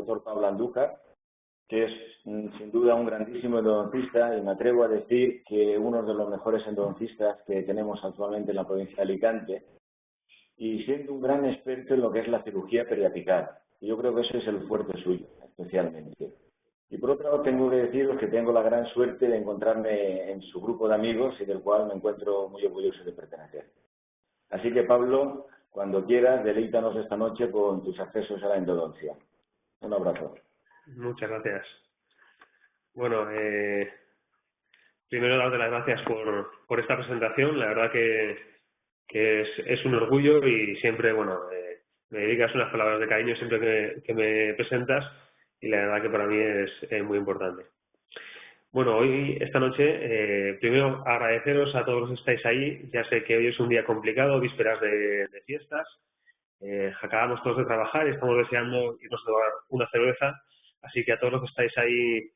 doctor Pablo Andújar, que es sin duda un grandísimo endodoncista y me atrevo a decir que uno de los mejores endodoncistas que tenemos actualmente en la provincia de Alicante, y siendo un gran experto en lo que es la cirugía periapical. Yo creo que ese es el fuerte suyo, especialmente. Y por otro lado, tengo que deciros que tengo la gran suerte de encontrarme en su grupo de amigos y del cual me encuentro muy orgulloso de pertenecer. Así que, Pablo, cuando quieras, deleítanos esta noche con tus accesos a la endodoncia. Un abrazo. Muchas gracias. Bueno, primero darte las gracias por esta presentación. La verdad que es un orgullo y siempre, bueno, me dedicas unas palabras de cariño siempre que me presentas y la verdad que para mí es muy importante. Bueno, hoy, esta noche, primero agradeceros a todos los que estáis ahí. Ya sé que hoy es un día complicado, vísperas de fiestas. Acabamos todos de trabajar y estamos deseando irnos a tomar una cerveza. Así que a todos los que estáis ahí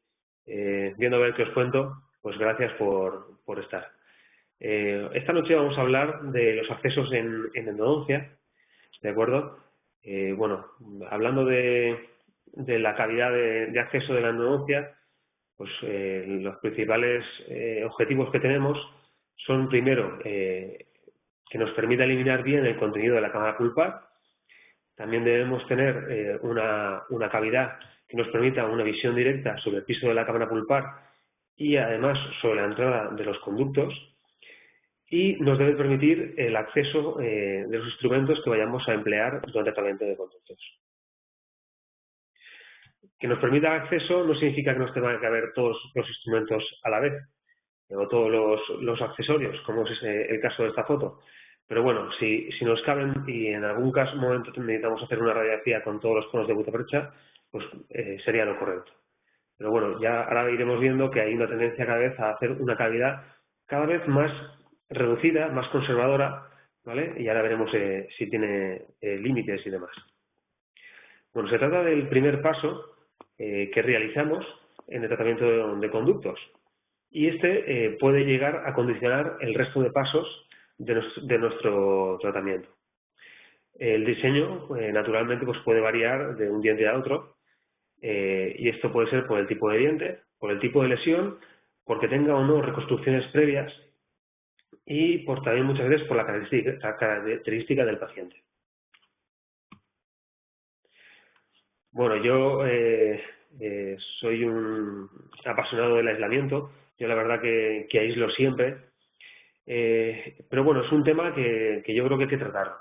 viendo a ver qué os cuento, pues gracias por estar. Esta noche vamos a hablar de los accesos en endodoncia, ¿de acuerdo? Bueno, hablando de la calidad de acceso de la endodoncia, pues los principales objetivos que tenemos son, primero, que nos permita eliminar bien el contenido de la cámara pulpar. También debemos tener una cavidad que nos permita una visión directa sobre el piso de la cámara pulpar y además sobre la entrada de los conductos. Y nos debe permitir el acceso de los instrumentos que vayamos a emplear durante el tratamiento de conductos. Que nos permita acceso no significa que nos tengan que haber todos los instrumentos a la vez, o todos los accesorios, como es el caso de esta foto. Pero bueno, si nos caben y en algún momento necesitamos hacer una radiografía con todos los conos de gutapercha, pues sería lo correcto. Pero bueno, ya ahora iremos viendo que hay una tendencia cada vez a hacer una cavidad cada vez más reducida, más conservadora, ¿vale? Y ahora veremos si tiene límites y demás. Bueno, se trata del primer paso que realizamos en el tratamiento de conductos. Y este puede llegar a condicionar el resto de pasos de nuestro tratamiento. El diseño, naturalmente, pues puede variar de un diente a otro, y esto puede ser por el tipo de diente, por el tipo de lesión, porque tenga o no reconstrucciones previas y también muchas veces por la característica del paciente. Bueno, yo soy un apasionado del aislamiento. Yo la verdad que aíslo siempre. Pero bueno, es un tema que yo creo que hay que tratar.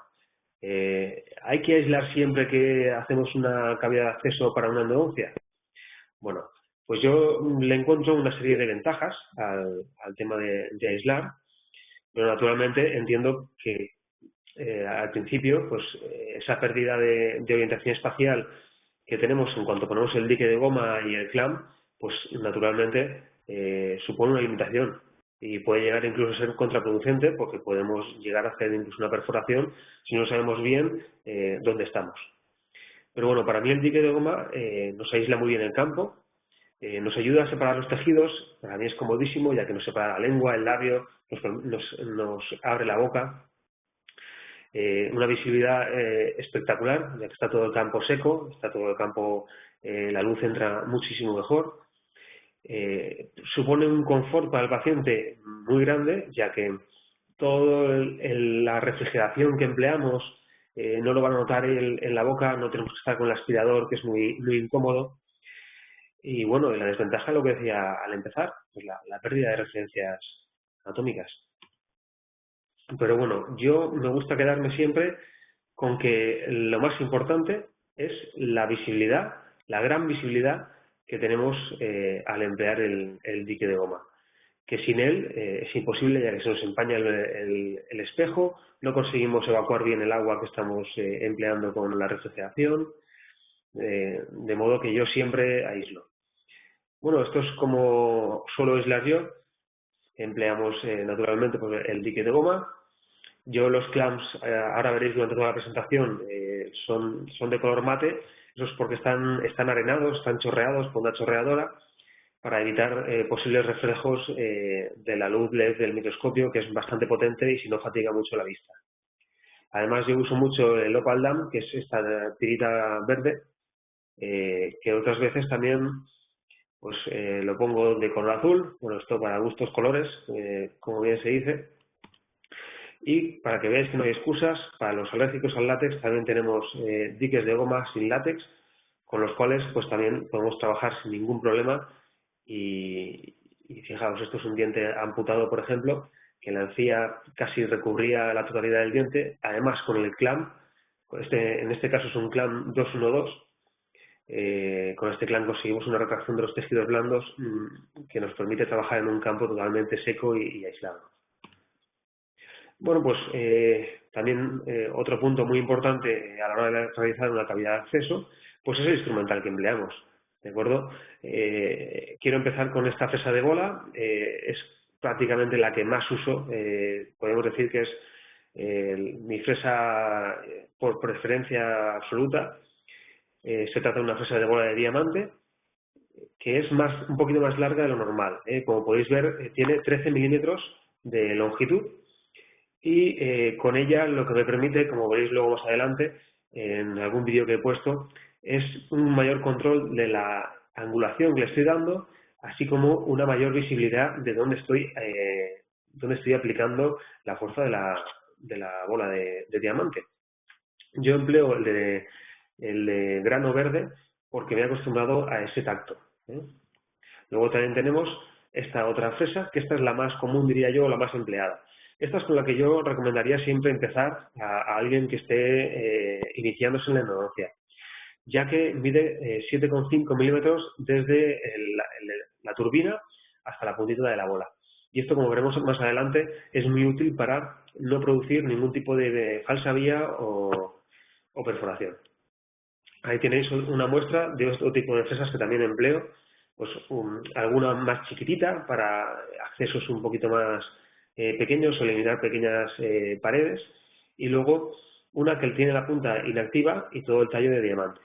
¿Hay que aislar siempre que hacemos una cavidad de acceso para una endodoncia? Bueno, pues yo le encuentro una serie de ventajas al tema de aislar, pero naturalmente entiendo que al principio, pues esa pérdida de orientación espacial que tenemos en cuanto ponemos el dique de goma y el clamp, pues naturalmente supone una limitación y puede llegar incluso a ser contraproducente porque podemos llegar a hacer incluso una perforación si no sabemos bien dónde estamos. Pero bueno, para mí el dique de goma nos aísla muy bien el campo, nos ayuda a separar los tejidos, para mí es comodísimo ya que nos separa la lengua, el labio, nos abre la boca. Una visibilidad espectacular, ya que está todo el campo seco, está todo el campo, la luz entra muchísimo mejor. Supone un confort para el paciente muy grande, ya que toda la refrigeración que empleamos no lo van a notar en la boca, no tenemos que estar con el aspirador, que es muy incómodo. Y bueno, la desventaja, lo que decía al empezar, pues la pérdida de referencias anatómicas. Pero bueno, yo me gusta quedarme siempre con que lo más importante es la visibilidad, la gran visibilidad que tenemos al emplear el dique de goma. Que sin él es imposible, ya que se nos empaña el espejo, no conseguimos evacuar bien el agua que estamos empleando con la refrigeración, de modo que yo siempre aíslo. Bueno, esto es como suelo aislar yo. Empleamos naturalmente pues, el dique de goma. Yo los clamps, ahora veréis durante toda la presentación, son de color mate. Eso es porque están arenados, están chorreados por una chorreadora para evitar posibles reflejos de la luz LED del microscopio, que es bastante potente y si no fatiga mucho la vista. Además yo uso mucho el Opal Dam, que es esta tirita verde, que otras veces también pues lo pongo de color azul, bueno, esto para gustos colores, como bien se dice. Y para que veáis que no hay excusas, para los alérgicos al látex también tenemos diques de goma sin látex, con los cuales pues también podemos trabajar sin ningún problema. Y fijaos, esto es un diente amputado, por ejemplo, que la encía casi recubría la totalidad del diente, además con el clamp, en este caso es un clamp 212, con este clamp conseguimos una retracción de los tejidos blandos que nos permite trabajar en un campo totalmente seco y aislado. Bueno, pues también otro punto muy importante a la hora de realizar una cavidad de acceso, pues es el instrumental que empleamos, ¿de acuerdo? Quiero empezar con esta fresa de bola, es prácticamente la que más uso, podemos decir que es mi fresa por preferencia absoluta. Se trata de una fresa de bola de diamante, que es un poquito más larga de lo normal. Como podéis ver, tiene 13 milímetros de longitud y con ella lo que me permite, como veréis luego más adelante, en algún vídeo que he puesto, es un mayor control de la angulación que le estoy dando, así como una mayor visibilidad de dónde estoy aplicando la fuerza de la bola de diamante. Yo empleo el de grano verde porque me he acostumbrado a ese tacto, ¿eh? Luego también tenemos esta otra fresa, que esta es la más común, diría yo, la más empleada. Esta es con la que yo recomendaría siempre empezar a alguien que esté iniciándose en la endodoncia, ya que mide 7,5 milímetros desde la turbina hasta la puntita de la bola. Y esto, como veremos más adelante, es muy útil para no producir ningún tipo de falsa vía o perforación. Ahí tenéis una muestra de otro tipo de fresas que también empleo, pues alguna más chiquitita para accesos un poquito más pequeños o eliminar pequeñas paredes, y luego una que tiene la punta inactiva y todo el tallo de diamante.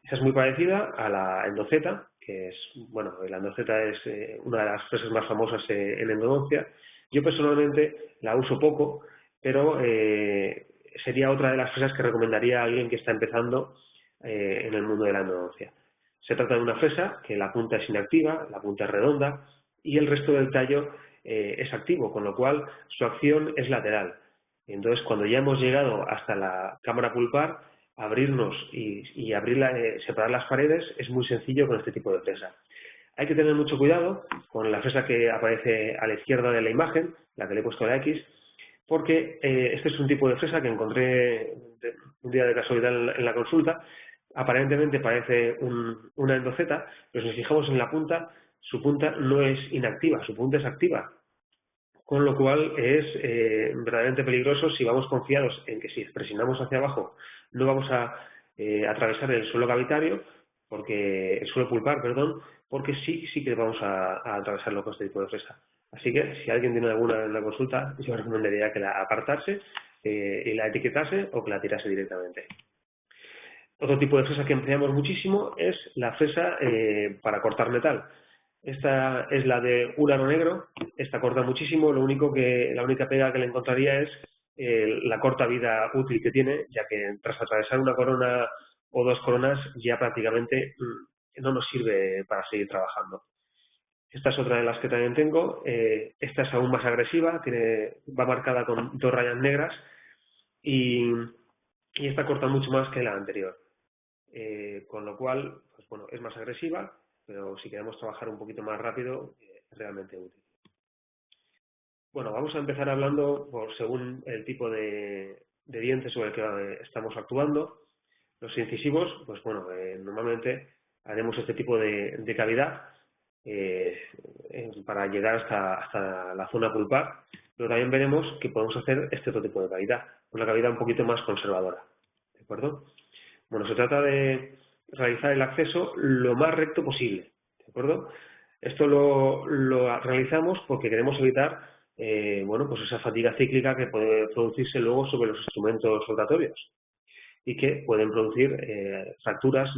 Esa es muy parecida a la endoceta, que es, bueno, la endoceta es una de las fresas más famosas en endodoncia. Yo personalmente la uso poco, pero sería otra de las fresas que recomendaría a alguien que está empezando en el mundo de la endodoncia. Se trata de una fresa que la punta es inactiva, la punta es redonda y el resto del tallo es activo, con lo cual su acción es lateral. Entonces, cuando ya hemos llegado hasta la cámara pulpar, abrirnos y separar las paredes es muy sencillo con este tipo de fresa. Hay que tener mucho cuidado con la fresa que aparece a la izquierda de la imagen, la que le he puesto la X, porque este es un tipo de fresa que encontré un día de casualidad en la consulta. Aparentemente parece una endoceta, pero si nos fijamos en la punta, su punta no es inactiva, su punta es activa. Con lo cual es verdaderamente peligroso si vamos confiados en que si presionamos hacia abajo no vamos a atravesar el suelo cavitario, el suelo pulpar, perdón, porque sí que vamos a atravesarlo con este tipo de fresa. Así que si alguien tiene alguna en la consulta, yo recomendaría que la apartase y la etiquetase o que la tirase directamente. Otro tipo de fresa que empleamos muchísimo es la fresa para cortar metal. Esta es la de húlaro negro, esta corta muchísimo, la única pega que le encontraría es la corta vida útil que tiene, ya que tras atravesar una corona o dos coronas ya prácticamente no nos sirve para seguir trabajando. Esta es otra de las que también tengo, esta es aún más agresiva, va marcada con 2 rayas negras y esta corta mucho más que la anterior. Con lo cual, pues bueno, es más agresiva, pero si queremos trabajar un poquito más rápido, es realmente útil. Bueno, vamos a empezar hablando según el tipo de diente sobre el que estamos actuando. Los incisivos, pues bueno, normalmente haremos este tipo de cavidad para llegar hasta la zona pulpar, pero también veremos que podemos hacer este otro tipo de cavidad, una cavidad un poquito más conservadora, ¿de acuerdo? Bueno, se trata de realizar el acceso lo más recto posible, ¿de acuerdo? Esto lo realizamos porque queremos evitar bueno, pues esa fatiga cíclica que puede producirse luego sobre los instrumentos rotatorios y que pueden producir fracturas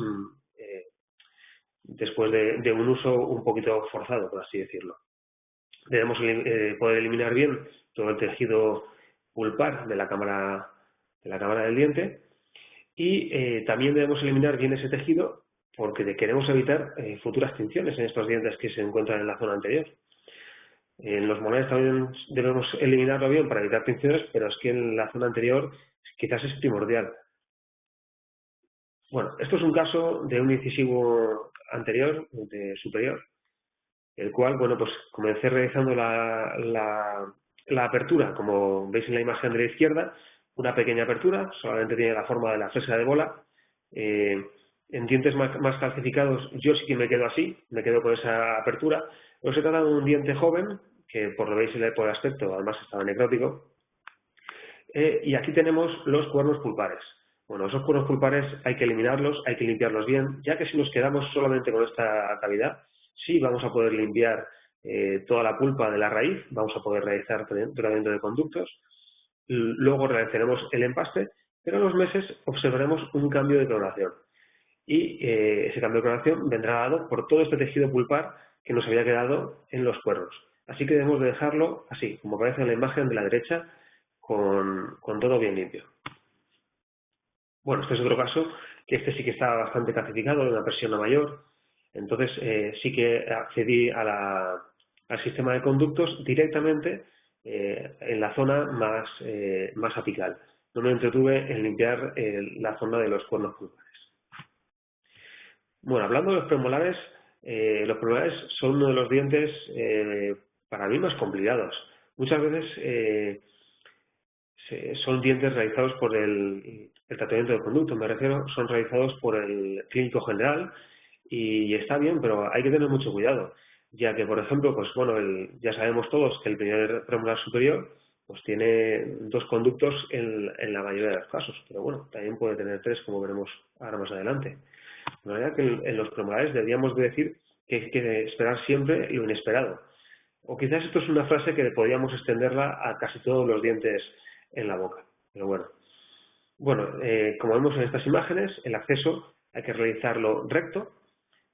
después de un uso un poquito forzado, por así decirlo. Debemos poder eliminar bien todo el tejido pulpar de la cámara del diente Y también debemos eliminar bien ese tejido porque queremos evitar futuras tinciones en estos dientes que se encuentran en la zona anterior. En los molares también debemos eliminarlo bien para evitar tinciones, pero es que en la zona anterior quizás es primordial. Bueno, esto es un caso de un incisivo anterior, superior, el cual, bueno, pues comencé realizando la apertura, como veis en la imagen de la izquierda, una pequeña apertura, solamente tiene la forma de la fresa de bola. En dientes más calcificados yo sí que me quedo así, me quedo con esa apertura. Pero se trata de un diente joven, que por lo veis por el aspecto, además estaba necrótico. Y aquí tenemos los cuernos pulpares. Bueno, esos cuernos pulpares hay que eliminarlos, hay que limpiarlos bien, ya que si nos quedamos solamente con esta cavidad, sí vamos a poder limpiar toda la pulpa de la raíz, vamos a poder realizar tratamiento de conductos, luego realizaremos el empaste, pero a los meses observaremos un cambio de coloración. Y ese cambio de coloración vendrá dado por todo este tejido pulpar que nos había quedado en los cuernos. Así que debemos de dejarlo así, como aparece en la imagen de la derecha, con todo bien limpio. Bueno, este es otro caso, que este sí que está bastante calcificado, de una presión mayor. Entonces sí que accedí al sistema de conductos directamente en la zona más apical. No me entretuve en limpiar la zona de los cuernos pulpares. Bueno, hablando de los premolares son uno de los dientes para mí más complicados. Muchas veces son dientes realizados por el tratamiento de conducto, me refiero, son realizados por el clínico general y está bien, pero hay que tener mucho cuidado, ya que, por ejemplo, pues bueno, ya sabemos todos que el primer premolar superior pues tiene 2 conductos en la mayoría de los casos, pero bueno, también puede tener 3, como veremos ahora más adelante. De manera que en los premolares deberíamos de decir que hay que esperar siempre lo inesperado. O quizás esto es una frase que podríamos extenderla a casi todos los dientes en la boca. Pero bueno. Bueno, como vemos en estas imágenes, el acceso hay que realizarlo recto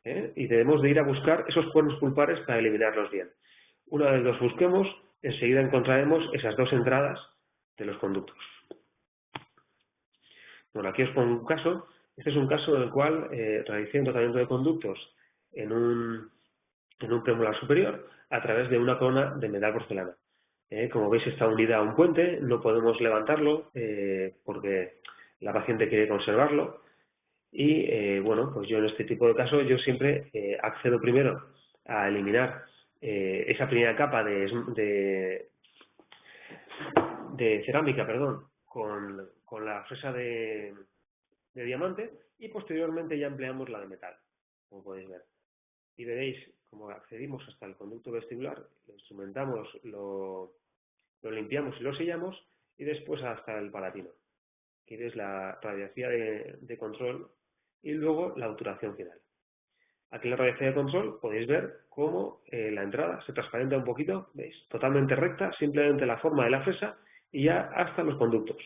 y debemos de ir a buscar esos cuernos pulpares para eliminarlos bien. Una vez los busquemos, enseguida encontraremos esas 2 entradas de los conductos. Bueno, aquí os pongo un caso. Este es un caso en el cual realicé un tratamiento de conductos en un premolar superior a través de una corona de metal porcelana. Como veis está unida a un puente, no podemos levantarlo porque la paciente quiere conservarlo y bueno, pues yo en este tipo de casos yo siempre accedo primero a eliminar esa primera capa de cerámica, perdón, con la fresa de diamante y posteriormente ya empleamos la de metal, como podéis ver. Y veréis cómo accedimos hasta el conducto vestibular, lo instrumentamos, lo limpiamos y lo sellamos y después hasta el palatino. Aquí veis la radiografía de control y luego la obturación final. Aquí en la radiografía de control podéis ver cómo la entrada se transparenta un poquito, veis, totalmente recta, simplemente la forma de la fresa y ya hasta los conductos.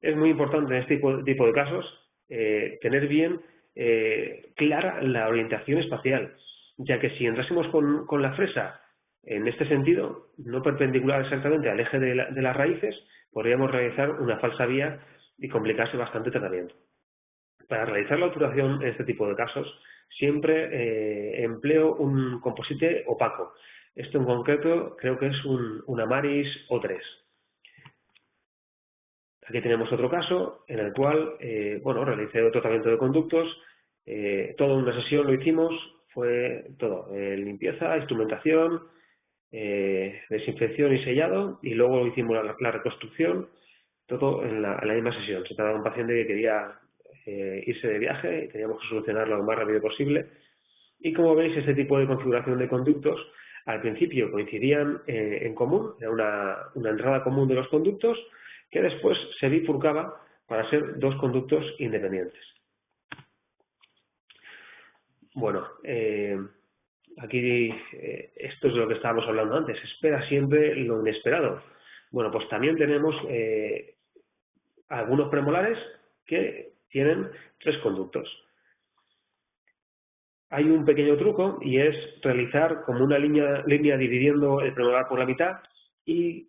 Es muy importante en este tipo de casos tener bien clara la orientación espacial, ya que si entrásemos con la fresa en este sentido, no perpendicular exactamente al eje de las raíces, podríamos realizar una falsa vía y complicarse bastante el tratamiento. Para realizar la obturación en este tipo de casos, siempre empleo un composite opaco. Esto en concreto creo que es un Amaris O3. Aquí tenemos otro caso en el cual, bueno, realicé el tratamiento de conductos, toda una sesión lo hicimos, fue todo, limpieza, instrumentación, desinfección y sellado, y luego hicimos la reconstrucción, todo en la misma sesión. Se trataba de un paciente que quería irse de viaje y teníamos que solucionarlo lo más rápido posible. Y como veis, este tipo de configuración de conductos al principio coincidían en común, era una entrada común de los conductos, que después se bifurcaba para ser 2 conductos independientes. Bueno, aquí esto es de lo que estábamos hablando antes, espera siempre lo inesperado. Bueno, pues también tenemos algunos premolares que tienen 3 conductos. Hay un pequeño truco y es realizar como una línea dividiendo el premolar por la mitad y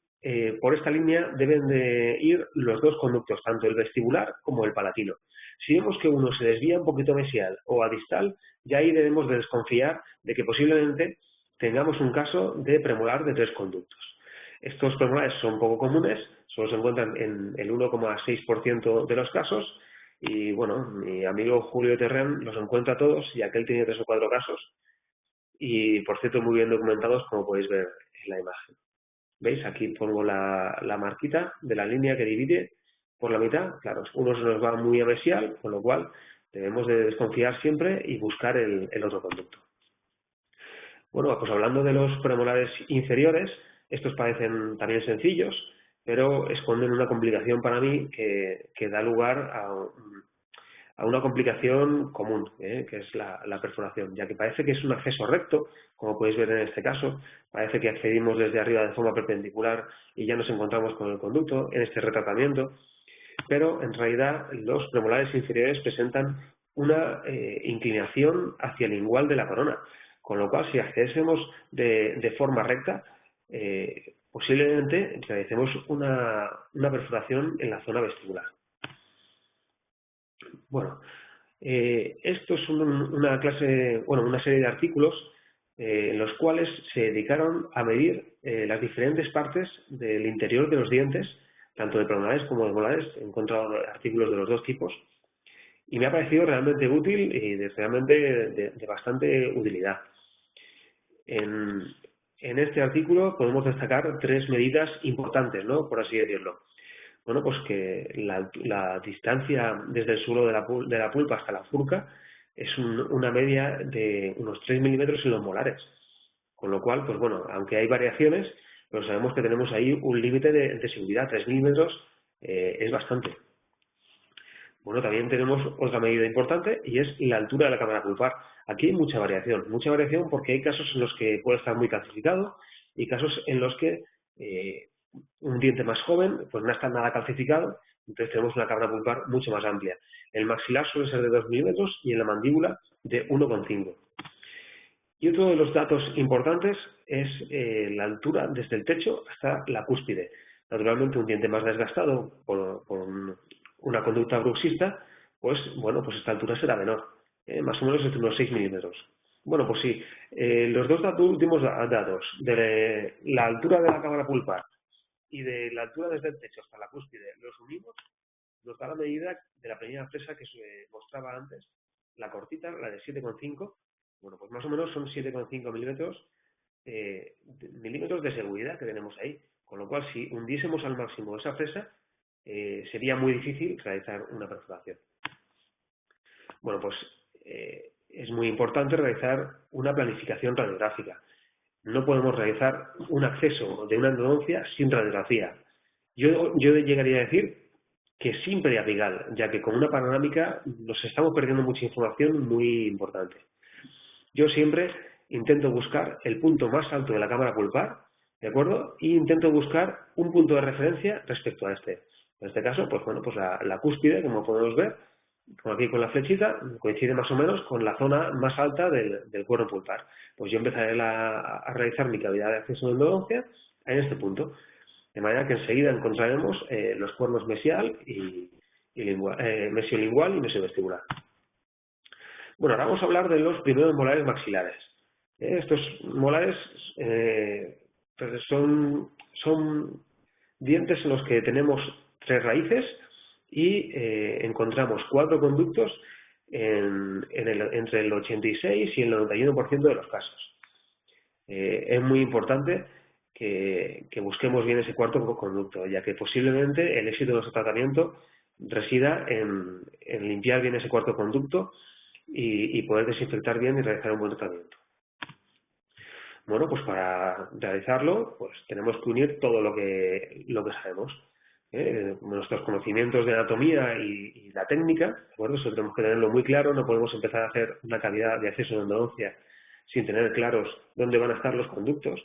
por esta línea deben de ir los 2 conductos, tanto el vestibular como el palatino. Si vemos que uno se desvía un poquito mesial o a distal, ya ahí debemos de desconfiar de que posiblemente tengamos un caso de premolar de 3 conductos. Estos premolares son poco comunes, solo se encuentran en el 1,6% de los casos y bueno, mi amigo Julio Terren los encuentra todos y aquel tiene 3 o 4 casos y por cierto muy bien documentados como podéis ver en la imagen. ¿Veis? Aquí pongo la marquita de la línea que divide por la mitad. Claro, uno se nos va muy a mesial, con lo cual debemos de desconfiar siempre y buscar el otro conducto. Bueno, pues hablando de los premolares inferiores, estos parecen también sencillos, pero esconden una complicación para mí que da lugar a una complicación común, que es la perforación, ya que parece que es un acceso recto, como podéis ver en este caso, parece que accedimos desde arriba de forma perpendicular y ya nos encontramos con el conducto en este retratamiento, pero en realidad los premolares inferiores presentan una inclinación hacia el lingual de la corona, con lo cual si accediésemos de forma recta, posiblemente realicemos una perforación en la zona vestibular. Bueno, esto es una serie de artículos en los cuales se dedicaron a medir las diferentes partes del interior de los dientes, tanto de premolares como de molares. He encontrado artículos de los dos tipos y me ha parecido realmente útil y realmente de bastante utilidad. En este artículo podemos destacar 3 medidas importantes, ¿no? Por así decirlo. Bueno, pues que la distancia desde el suelo de la pulpa hasta la furca es una media de unos 3 milímetros en los molares. Con lo cual, pues bueno, aunque hay variaciones, pero sabemos que tenemos ahí un límite de seguridad. 3 milímetros es bastante. Bueno, también tenemos otra medida importante y es la altura de la cámara pulpar. Aquí hay mucha variación porque hay casos en los que puede estar muy calcificado y casos en los que un diente más joven pues no está nada calcificado, entonces tenemos una cámara pulpar mucho más amplia. El maxilar suele ser de 2 milímetros y en la mandíbula de 1,5. Y otro de los datos importantes es la altura desde el techo hasta la cúspide. Naturalmente un diente más desgastado por una conducta bruxista, pues bueno, pues esta altura será menor, más o menos entre unos 6 milímetros. Bueno, pues sí, los dos últimos datos, de la altura de la cámara pulpar y de la altura desde el techo hasta la cúspide, los unimos, nos da la medida de la pequeña presa que se mostraba antes, la cortita, la de 7,5, bueno, pues más o menos son 7,5 milímetros de seguridad que tenemos ahí, con lo cual si hundiésemos al máximo esa presa, sería muy difícil realizar una perforación. Bueno, pues es muy importante realizar una planificación radiográfica. No podemos realizar un acceso de una endodoncia sin radiografía. Yo llegaría a decir que sin periapical, ya que con una panorámica nos estamos perdiendo mucha información muy importante. Yo siempre intento buscar el punto más alto de la cámara pulpar, ¿de acuerdo? Y intento buscar un punto de referencia respecto a este. En este caso, pues bueno, pues la cúspide, como podemos ver, como aquí con la flechita, coincide más o menos con la zona más alta del cuerno pulpar. Pues yo empezaré a realizar mi cavidad de acceso de endodoncia en este punto. De manera que enseguida encontraremos los cuernos mesial mesiolingual y mesiovestibular. Bueno, ahora vamos a hablar de los primeros molares maxilares. Estos molares pues son dientes en los que tenemos 3 raíces y encontramos 4 conductos entre el 86 y el 91% de los casos. Es muy importante que busquemos bien ese 4º conducto, ya que posiblemente el éxito de nuestro tratamiento resida en limpiar bien ese 4º conducto y poder desinfectar bien y realizar un buen tratamiento. Bueno, pues para realizarlo, pues tenemos que unir todo lo que sabemos. Nuestros conocimientos de anatomía y la técnica, ¿de acuerdo? Eso tenemos que tenerlo muy claro, no podemos empezar a hacer una cavidad de acceso de endodoncia sin tener claros dónde van a estar los conductos.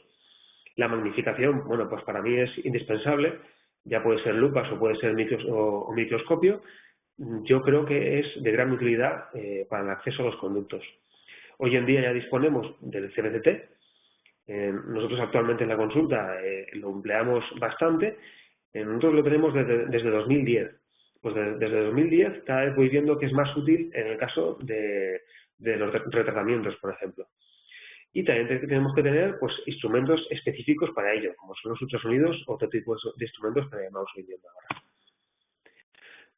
La magnificación, bueno, pues para mí es indispensable, ya puede ser lupas o puede ser microscopio. Yo creo que es de gran utilidad para el acceso a los conductos. Hoy en día ya disponemos del CBCT. Nosotros actualmente en la consulta lo empleamos bastante. Nosotros lo tenemos desde 2010, Pues desde 2010 cada vez voy viendo que es más útil en el caso de los retratamientos, por ejemplo. Y también tenemos que tener pues instrumentos específicos para ello, como son los ultrasonidos o otro tipo de instrumentos que vamos a ir viendo ahora.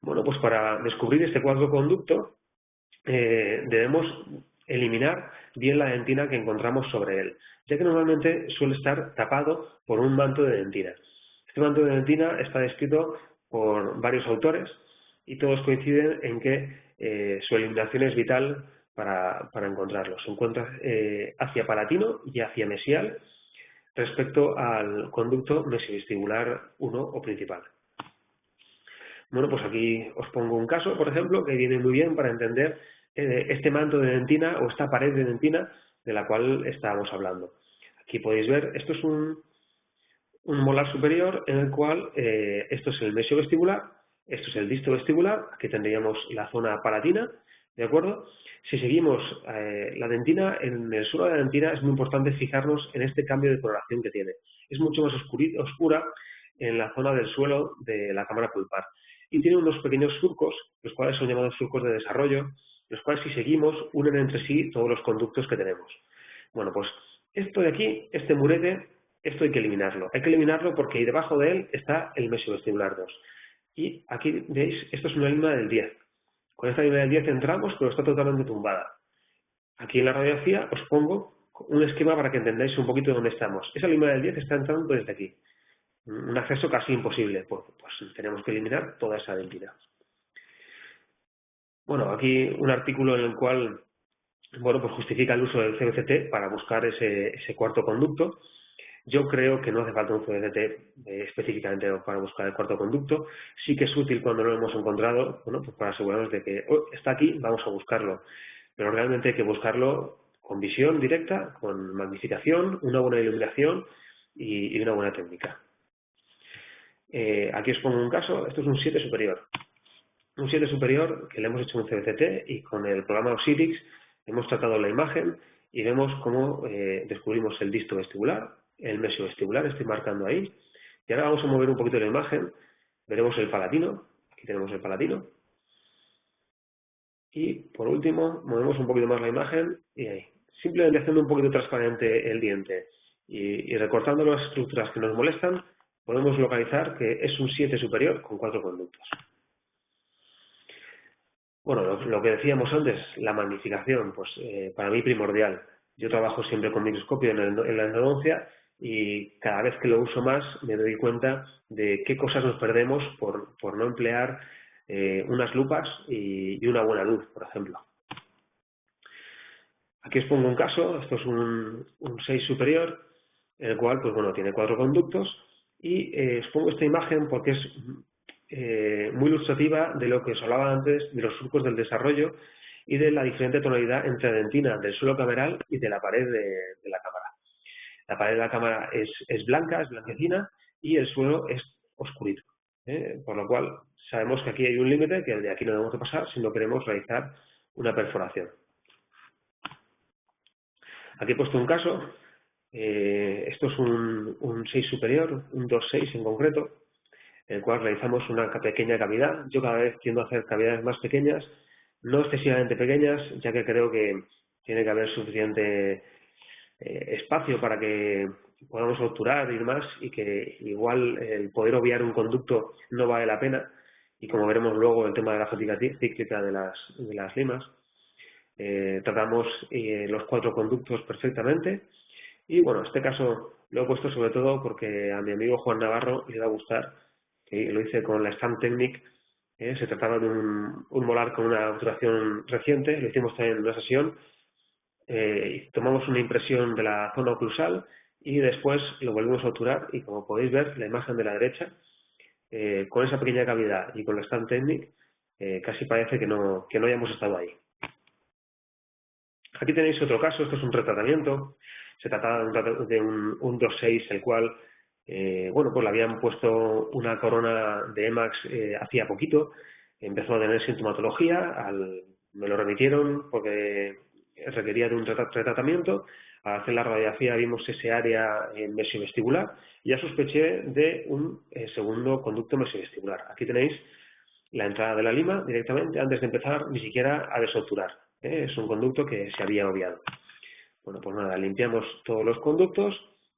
Bueno, pues para descubrir este cuarto conducto debemos eliminar bien la dentina que encontramos sobre él, ya que normalmente suele estar tapado por un manto de dentina. Este manto de dentina está descrito por varios autores y todos coinciden en que su eliminación es vital para encontrarlo. Se encuentra hacia palatino y hacia mesial respecto al conducto mesovestibular 1 o principal. Bueno, pues aquí os pongo un caso, por ejemplo, que viene muy bien para entender este manto de dentina o esta pared de dentina de la cual estábamos hablando. Aquí podéis ver, esto es un molar superior en el cual esto es el mesovestibular, esto es el disto vestibular, aquí tendríamos la zona palatina, ¿de acuerdo? Si seguimos la dentina, en el suelo de la dentina es muy importante fijarnos en este cambio de coloración que tiene. Es mucho más oscura en la zona del suelo de la cámara pulpar. Y tiene unos pequeños surcos, los cuales son llamados surcos de desarrollo, los cuales si seguimos unen entre sí todos los conductos que tenemos. Bueno, pues esto de aquí, este murete, esto hay que eliminarlo. Hay que eliminarlo porque debajo de él está el mesovestibular 2. Y aquí veis, esto es una lima del 10. Con esta lima del 10 entramos, pero está totalmente tumbada. Aquí en la radiografía os pongo un esquema para que entendáis un poquito dónde estamos. Esa lima del 10 está entrando desde aquí. Un acceso casi imposible, pues tenemos que eliminar toda esa dentina. Bueno, aquí un artículo en el cual pues justifica el uso del CBCT para buscar ese cuarto conducto. Yo creo que no hace falta un CBCT específicamente para buscar el cuarto conducto. Sí que es útil cuando lo hemos encontrado, bueno, pues para asegurarnos de que está aquí, vamos a buscarlo. Pero realmente hay que buscarlo con visión directa, con magnificación, una buena iluminación y una buena técnica. Aquí os pongo un caso, esto es un 7 superior. Un 7 superior que le hemos hecho un CBCT y con el programa Osirix hemos tratado la imagen y vemos cómo descubrimos el disto vestibular, el mesovestibular, estoy marcando ahí. Y ahora vamos a mover un poquito la imagen, veremos el palatino, aquí tenemos el palatino. Y por último, movemos un poquito más la imagen y ahí. Simplemente haciendo un poquito transparente el diente y recortando las estructuras que nos molestan, podemos localizar que es un 7 superior con 4 conductos. Bueno, lo que decíamos antes, la magnificación, pues para mí primordial. Yo trabajo siempre con microscopio en la endodoncia y cada vez que lo uso más me doy cuenta de qué cosas nos perdemos por no emplear unas lupas y una buena luz, por ejemplo. Aquí os pongo un caso, esto es un 6 superior, el cual pues bueno, tiene 4 conductos y os pongo esta imagen porque es muy ilustrativa de lo que os hablaba antes de los surcos del desarrollo y de la diferente tonalidad entre la dentina del suelo cameral y de la pared de la cámara. La pared de la cámara es blanca, es blanquecina y el suelo es oscurito, por lo cual sabemos que aquí hay un límite que de aquí no debemos de pasar si no queremos realizar una perforación. Aquí he puesto un caso, esto es un 6 superior, un 2-6 en concreto, en el cual realizamos una pequeña cavidad. Yo cada vez tiendo a hacer cavidades más pequeñas, no excesivamente pequeñas, ya que creo que tiene que haber suficiente espacio para que podamos obturar y demás, y que igual el poder obviar un conducto no vale la pena, y como veremos luego el tema de la fatiga cíclica de las limas. Tratamos los 4 conductos perfectamente y bueno, este caso lo he puesto sobre todo porque a mi amigo Juan Navarro le va a gustar, que lo hice con la Stamp Technique. Se trataba de un molar con una obturación reciente, lo hicimos también en una sesión, tomamos una impresión de la zona oclusal y después lo volvimos a obturar y como podéis ver la imagen de la derecha, con esa pequeña cavidad y con la Stamp Technique casi parece que no hayamos estado ahí. Aquí tenéis otro caso, esto es un retratamiento, se trataba de un 2-6, el cual, bueno, pues le habían puesto una corona de EMAX hacía poquito, empezó a tener sintomatología, me lo remitieron porque requería de un retratamiento, al hacer la radiografía vimos ese área mesovestibular y ya sospeché de un segundo conducto mesovestibular. Aquí tenéis la entrada de la lima directamente antes de empezar ni siquiera a desobturar. Es un conducto que se había obviado. Bueno, pues nada, limpiamos todos los conductos.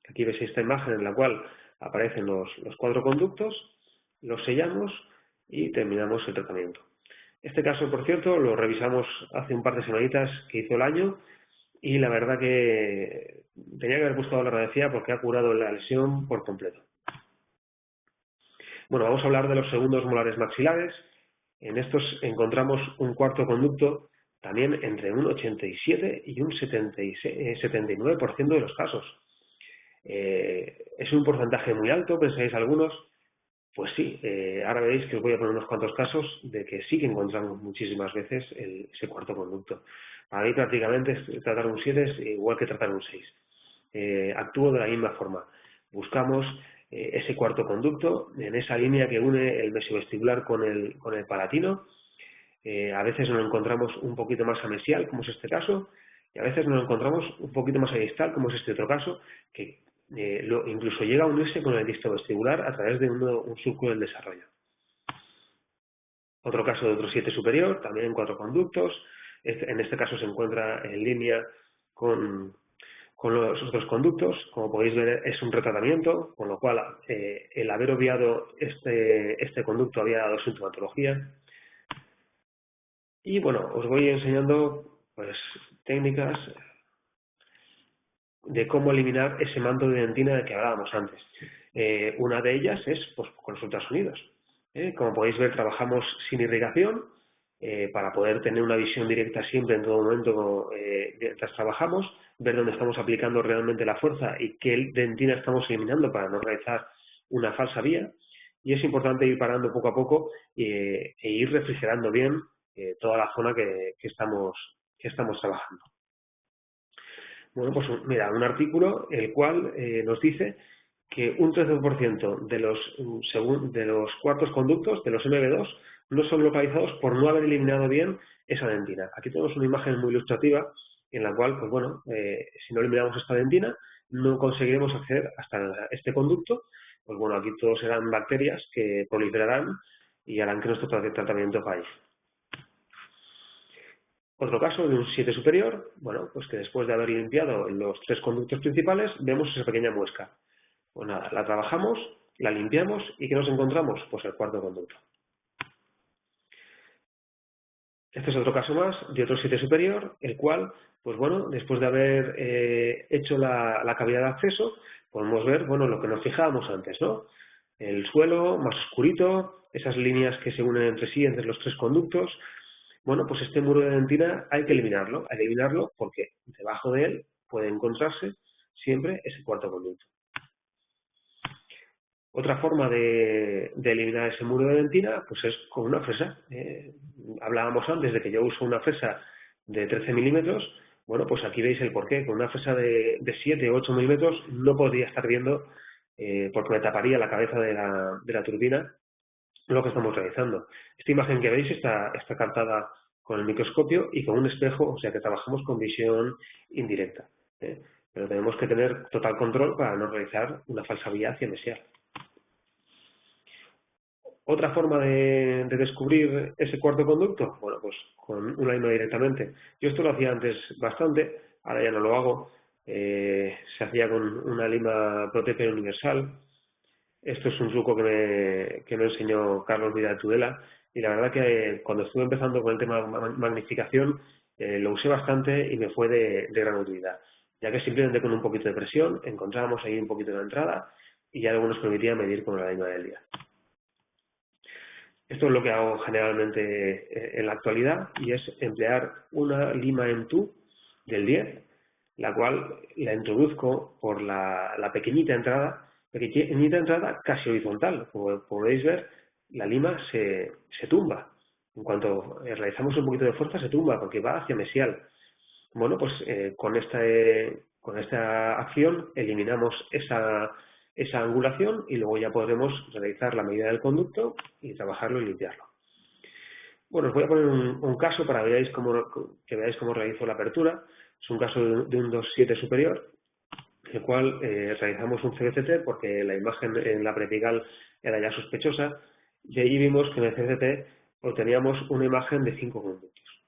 Aquí veis esta imagen en la cual aparecen los 4 conductos, los sellamos y terminamos el tratamiento. Este caso, por cierto, lo revisamos hace un par de semanitas que hizo el año y la verdad que tenía que haber buscado la radiografía porque ha curado la lesión por completo. Bueno, vamos a hablar de los segundos molares maxilares. En estos encontramos un cuarto conducto también entre un 87 y un 79% de los casos. ¿Es un porcentaje muy alto, pensáis algunos? Pues sí, ahora veréis que os voy a poner unos cuantos casos de que sí que encontramos muchísimas veces ese cuarto conducto. Para mí prácticamente tratar un 7 es igual que tratar un 6. Actúo de la misma forma. Buscamos ese cuarto conducto en esa línea que une el mesiovestibular con el palatino. A veces nos lo encontramos un poquito más amesial, como es este caso, y a veces nos lo encontramos un poquito más distal, como es este otro caso, que incluso llega a unirse con el distovestibular a través de un surco del desarrollo. Otro caso de otro 7 superior, también en 4 conductos. En este caso se encuentra en línea con los otros conductos. Como podéis ver, es un retratamiento, con lo cual el haber obviado este conducto había dado sintomatología. Y bueno, os voy enseñando pues técnicas de cómo eliminar ese manto de dentina del que hablábamos antes. Una de ellas es pues, con los ultrasonidos. Como podéis ver, trabajamos sin irrigación para poder tener una visión directa siempre en todo momento mientras trabajamos, ver dónde estamos aplicando realmente la fuerza y qué dentina estamos eliminando para no realizar una falsa vía. Y es importante ir parando poco a poco e ir refrigerando bien toda la zona que estamos trabajando. Bueno, pues mira, un artículo el cual nos dice que un 13% de los cuartos conductos, de los MB2, no son localizados por no haber eliminado bien esa dentina. Aquí tenemos una imagen muy ilustrativa en la cual, pues bueno, si no eliminamos esta dentina, no conseguiremos acceder hasta este conducto. Pues bueno, aquí todos serán bacterias que proliferarán y harán que nuestro tratamiento falle. Otro caso de un 7 superior, bueno, pues que después de haber limpiado los 3 conductos principales, vemos esa pequeña muesca. Pues nada, la trabajamos, la limpiamos y ¿qué nos encontramos? Pues el cuarto conducto. Este es otro caso más de otro 7 superior, el cual, pues bueno, después de haber hecho la cavidad de acceso, podemos ver, bueno, lo que nos fijábamos antes, ¿no? El suelo más oscurito, esas líneas que se unen entre sí, entre los 3 conductos. Bueno, pues este muro de dentina hay que eliminarlo porque debajo de él puede encontrarse siempre ese cuarto conducto. Otra forma de eliminar ese muro de dentina pues es con una fresa. Hablábamos antes de que yo uso una fresa de 13 milímetros. Bueno, pues aquí veis el porqué. Con una fresa de 7 o 8 milímetros no podría estar viendo porque me taparía la cabeza de la turbina lo que estamos realizando. Esta imagen que veis está captada con el microscopio y con un espejo, o sea que trabajamos con visión indirecta. Pero tenemos que tener total control para no realizar una falsa vía hacia mesial. Otra forma de descubrir ese cuarto conducto, bueno, pues con una lima directamente. Yo esto lo hacía antes bastante, ahora ya no lo hago. Se hacía con una lima Proteper universal. Esto es un truco que me enseñó Carlos Vidal Tudela y la verdad que cuando estuve empezando con el tema de magnificación lo usé bastante y me fue de gran utilidad, ya que simplemente con un poquito de presión encontrábamos ahí un poquito de entrada y ya luego nos permitía medir con la lima del día. Esto es lo que hago generalmente en la actualidad y es emplear una lima en TU del 10, la cual la introduzco por la pequeñita entrada casi horizontal. Como podéis ver, la lima se tumba. En cuanto realizamos un poquito de fuerza, se tumba porque va hacia mesial. Bueno, pues con esta acción eliminamos esa angulación y luego ya podremos realizar la medida del conducto y trabajarlo y limpiarlo. Bueno, os voy a poner un caso para que veáis cómo realizo la apertura. Es un caso de un 2.7 superior, en el cual realizamos un CBCT porque la imagen en la preapical era ya sospechosa y ahí vimos que en el CBCT obteníamos una imagen de 5 conductos.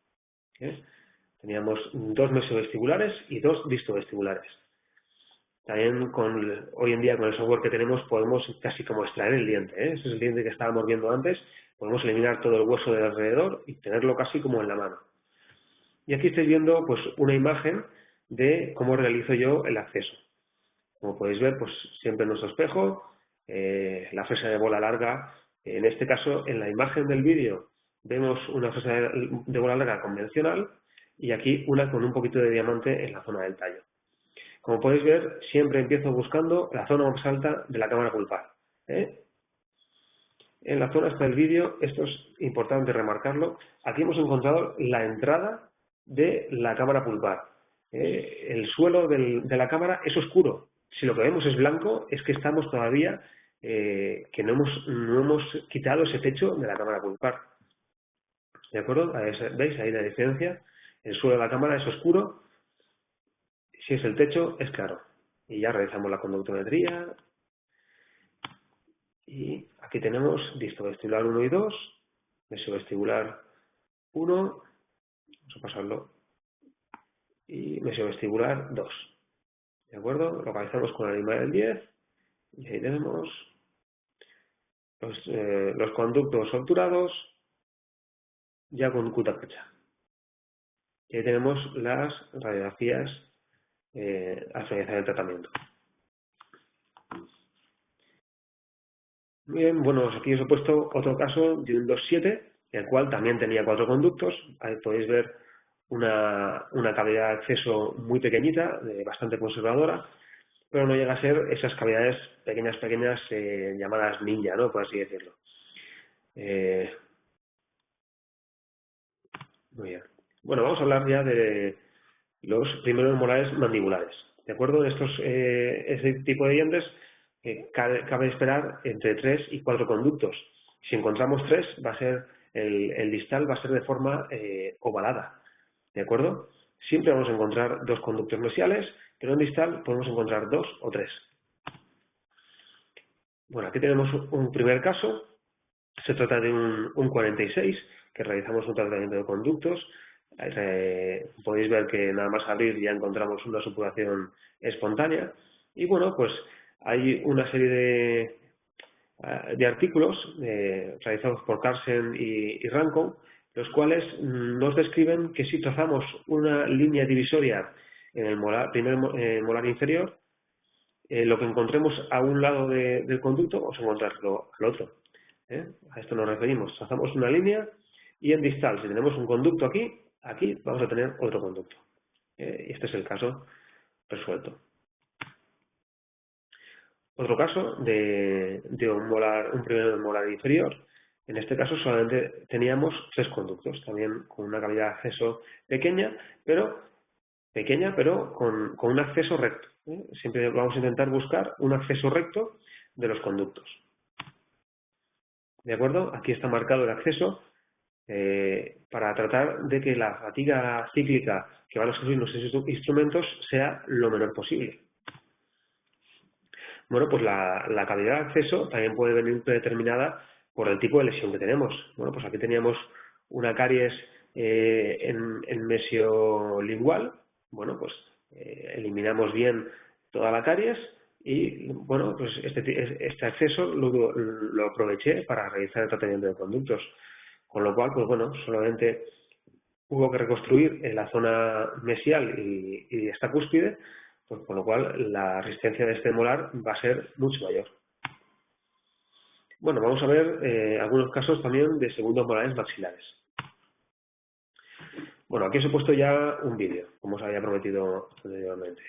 Teníamos 2 mesovestibulares y 2 distovestibulares. También hoy en día con el software que tenemos podemos casi como extraer el diente. Ese es el diente que estábamos viendo antes. Podemos eliminar todo el hueso de alrededor y tenerlo casi como en la mano. Y aquí estáis viendo pues una imagen de cómo realizo yo el acceso. Como podéis ver, pues siempre en nuestro espejo, la fresa de bola larga. En este caso, en la imagen del vídeo, vemos una fresa de bola larga convencional y aquí una con un poquito de diamante en la zona del tallo. Como podéis ver, siempre empiezo buscando la zona más alta de la cámara pulpar. En la zona hasta el vídeo, esto es importante remarcarlo, aquí hemos encontrado la entrada de la cámara pulpar. El suelo de la cámara es oscuro. Si lo que vemos es blanco, es que estamos todavía, que no hemos quitado ese techo de la cámara pulpar. ¿De acuerdo? ¿Veis ahí la diferencia? El suelo de la cámara es oscuro. Si es el techo, es claro. Y ya realizamos la conductometría. Y aquí tenemos distovestibular 1 y 2, mesovestibular 1, vamos a pasarlo, y mesovestibular 2. ¿De acuerdo? Localizamos con la lima del 10 y ahí tenemos los conductos obturados ya con cutacacha. Y ahí tenemos las radiografías al finalizar el tratamiento. Bien, bueno, aquí os he puesto otro caso de un 2.7, el cual también tenía 4 conductos. Ahí podéis ver una cavidad de acceso muy pequeñita, bastante conservadora, pero no llega a ser esas cavidades pequeñas, llamadas ninja, ¿no? Por así decirlo. Muy bien. Bueno, vamos a hablar ya de los primeros molares mandibulares. ¿De acuerdo? Este tipo de dientes cabe esperar entre 3 y 4 conductos. Si encontramos 3, va a ser el distal va a ser de forma ovalada. ¿De acuerdo? Siempre vamos a encontrar 2 conductos mesiales, pero en distal podemos encontrar 2 o 3. Bueno, aquí tenemos un primer caso. Se trata de un 46, que realizamos un tratamiento de conductos. Podéis ver que nada más abrir ya encontramos una supuración espontánea. Y bueno, pues hay una serie de artículos realizados por Carlsen y Rankon, los cuales nos describen que si trazamos una línea divisoria en el primer molar inferior, lo que encontremos a un lado del conducto vamos a encontrarlo al otro. A esto nos referimos. Trazamos una línea y en distal, si tenemos un conducto aquí vamos a tener otro conducto. Y este es el caso resuelto. Otro caso de un primer molar inferior. En este caso solamente teníamos 3 conductos, también con una cavidad de acceso pequeña, pero con un acceso recto. Siempre vamos a intentar buscar un acceso recto de los conductos. ¿De acuerdo? Aquí está marcado el acceso para tratar de que la fatiga cíclica que van a sufrir nuestros instrumentos sea lo menor posible. Bueno, pues la cavidad de acceso también puede venir predeterminada por el tipo de lesión que tenemos. Bueno, pues aquí teníamos una caries en mesiolingual. Bueno, pues eliminamos bien toda la caries y, bueno, pues este acceso lo aproveché para realizar el tratamiento de conductos. Con lo cual, pues bueno, solamente hubo que reconstruir en la zona mesial y esta cúspide, pues con lo cual la resistencia de este molar va a ser mucho mayor. Bueno, vamos a ver algunos casos también de segundos molares maxilares. Bueno, aquí os he puesto ya un vídeo, como os había prometido anteriormente.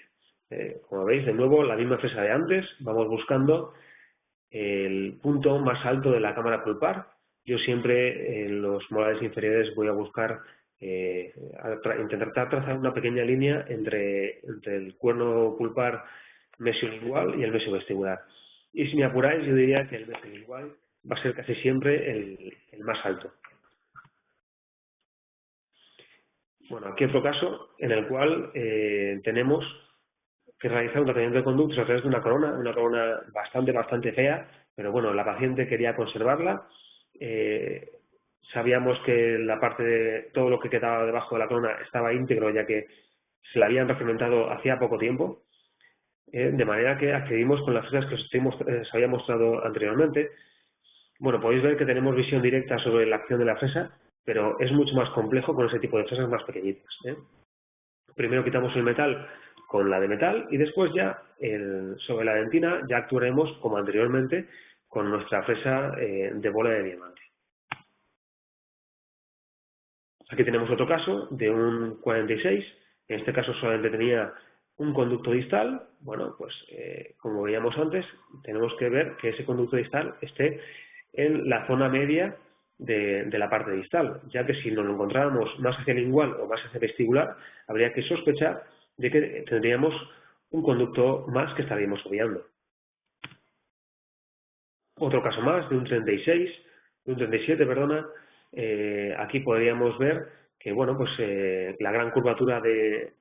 Como veis, de nuevo, la misma fresa de antes, vamos buscando el punto más alto de la cámara pulpar. Yo siempre en los molares inferiores voy a buscar intentar trazar una pequeña línea entre el cuerno pulpar mesiolingual y el mesovestibular. Y si me apuráis, yo diría que el mesiolingual va a ser casi siempre el más alto. Bueno, aquí otro caso en el cual tenemos que realizar un tratamiento de conductos a través de una corona bastante fea, pero bueno, la paciente quería conservarla. sabíamos que la parte de todo lo que quedaba debajo de la corona estaba íntegro, ya que se la habían refragmentado hacía poco tiempo, de manera que accedimos con las fresas que os había mostrado anteriormente. Bueno, podéis ver que tenemos visión directa sobre la acción de la fresa, pero es mucho más complejo con ese tipo de fresas más pequeñitas. Primero quitamos el metal con la de metal y después ya sobre la dentina ya actuaremos como anteriormente con nuestra fresa de bola de diamante. Aquí tenemos otro caso de un 46, en este caso solamente tenía un conducto distal. Bueno, pues como veíamos antes, tenemos que ver que ese conducto distal esté en la zona media de la parte distal, ya que si nos lo encontráramos más hacia lingual o más hacia vestibular, habría que sospechar de que tendríamos un conducto más que estaríamos obviando. Otro caso más, de un 37, perdona, aquí podríamos ver que bueno, pues, la gran curvatura de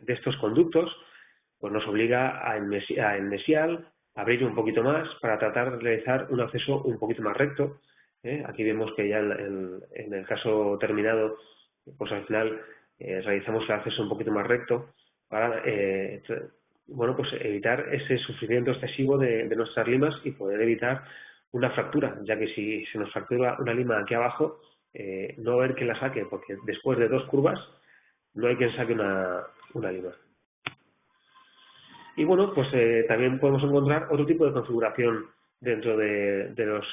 estos conductos pues nos obliga a enmesial, abrir un poquito más para tratar de realizar un acceso un poquito más recto. Aquí vemos que ya en el caso terminado, pues al final realizamos el acceso un poquito más recto para bueno, pues evitar ese sufrimiento excesivo de nuestras limas y poder evitar una fractura, ya que si se nos fractura una lima aquí abajo, no haber quien la saque, porque después de 2 curvas no hay quien saque una lima. Y bueno, pues también podemos encontrar otro tipo de configuración dentro de los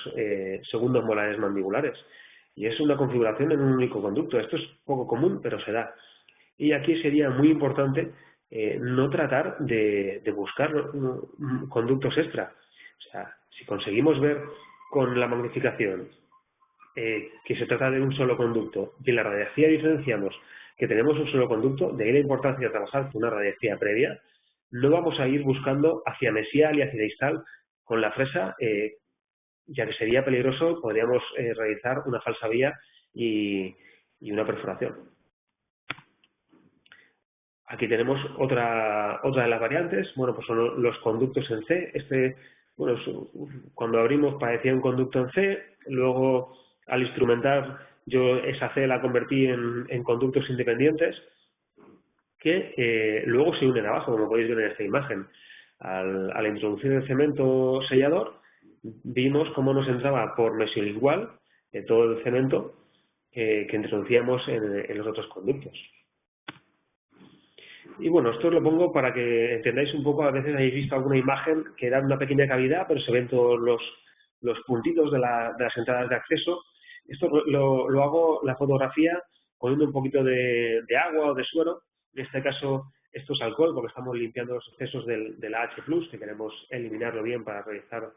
segundos molares mandibulares, y es una configuración en un único conducto. Esto es poco común, pero se da. Y aquí sería muy importante no tratar de buscar conductos extra. O sea, si conseguimos ver con la magnificación que se trata de un solo conducto y en la radiografía diferenciamos que tenemos un solo conducto, de ahí la importancia de trabajar con una radiografía previa, no vamos a ir buscando hacia mesial y hacia distal con la fresa, ya que sería peligroso, podríamos realizar una falsa vía y una perforación. Aquí tenemos otra de las variantes, bueno, pues son los conductos en C. Bueno, cuando abrimos parecía un conducto en C, luego al instrumentar yo esa C la convertí en conductos independientes que luego se unen abajo, como podéis ver en esta imagen. Al introducir el cemento sellador, vimos cómo nos entraba por mesiolingual todo el cemento que introducíamos en los otros conductos. Y bueno, esto os lo pongo para que entendáis un poco. A veces habéis visto alguna imagen que da una pequeña cavidad, pero se ven todos los puntitos de las entradas de acceso. Esto lo hago la fotografía poniendo un poquito de agua o de suero. En este caso, esto es alcohol, porque estamos limpiando los excesos del AH+, que queremos eliminarlo bien para realizar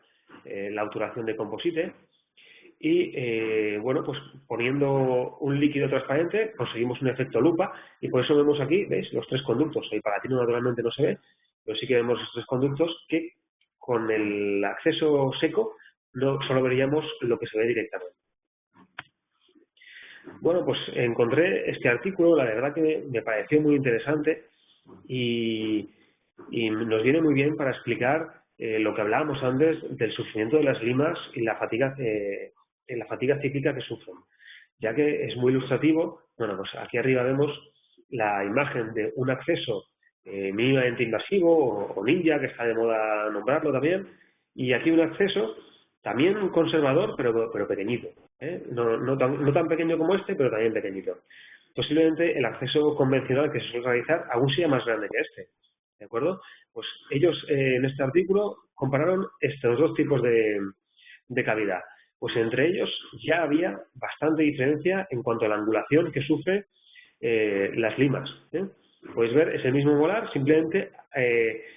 la obturación de composite. Y bueno, pues poniendo un líquido transparente conseguimos un efecto lupa, y por eso vemos aquí, ¿veis?, los 3 conductos. El palatino naturalmente no se ve, pero sí que vemos los 3 conductos que con el acceso seco no solo veríamos lo que se ve directamente. Bueno, pues encontré este artículo, la verdad que me pareció muy interesante y nos viene muy bien para explicar lo que hablábamos antes del sufrimiento de las limas y la fatiga cíclica que sufren, ya que es muy ilustrativo. Bueno, pues aquí arriba vemos la imagen de un acceso mínimamente invasivo o ninja, que está de moda nombrarlo también, y aquí un acceso también conservador, pero pequeñito, no tan pequeño como este, pero también pequeñito. Posiblemente el acceso convencional que se suele realizar aún sea más grande que este, ¿de acuerdo? Pues ellos en este artículo compararon estos 2 tipos de cavidad. Pues entre ellos ya había bastante diferencia en cuanto a la angulación que sufre las limas. Podéis ver ese mismo molar, simplemente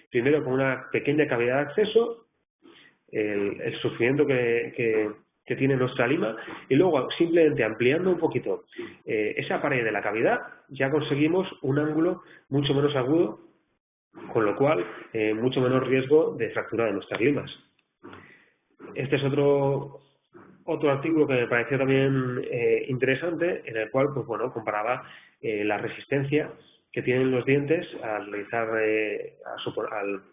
primero con una pequeña cavidad de acceso, el sufrimiento que tiene nuestra lima, y luego simplemente ampliando un poquito esa pared de la cavidad ya conseguimos un ángulo mucho menos agudo, con lo cual mucho menos riesgo de fractura de nuestras limas. Este es otro artículo que me pareció también interesante, en el cual pues bueno, comparaba la resistencia que tienen los dientes al realizar al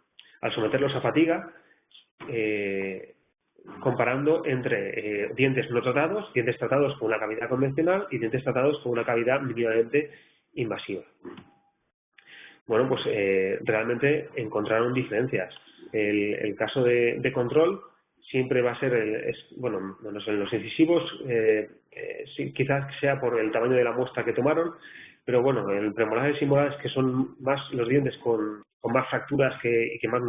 someterlos a fatiga comparando entre dientes no tratados, dientes tratados con una cavidad convencional y dientes tratados con una cavidad mínimamente invasiva. Bueno, pues realmente encontraron diferencias. El caso de control siempre va a ser, bueno, en los incisivos sí, quizás sea por el tamaño de la muestra que tomaron, pero bueno, en premolares y molares, que son más los dientes con más fracturas y que más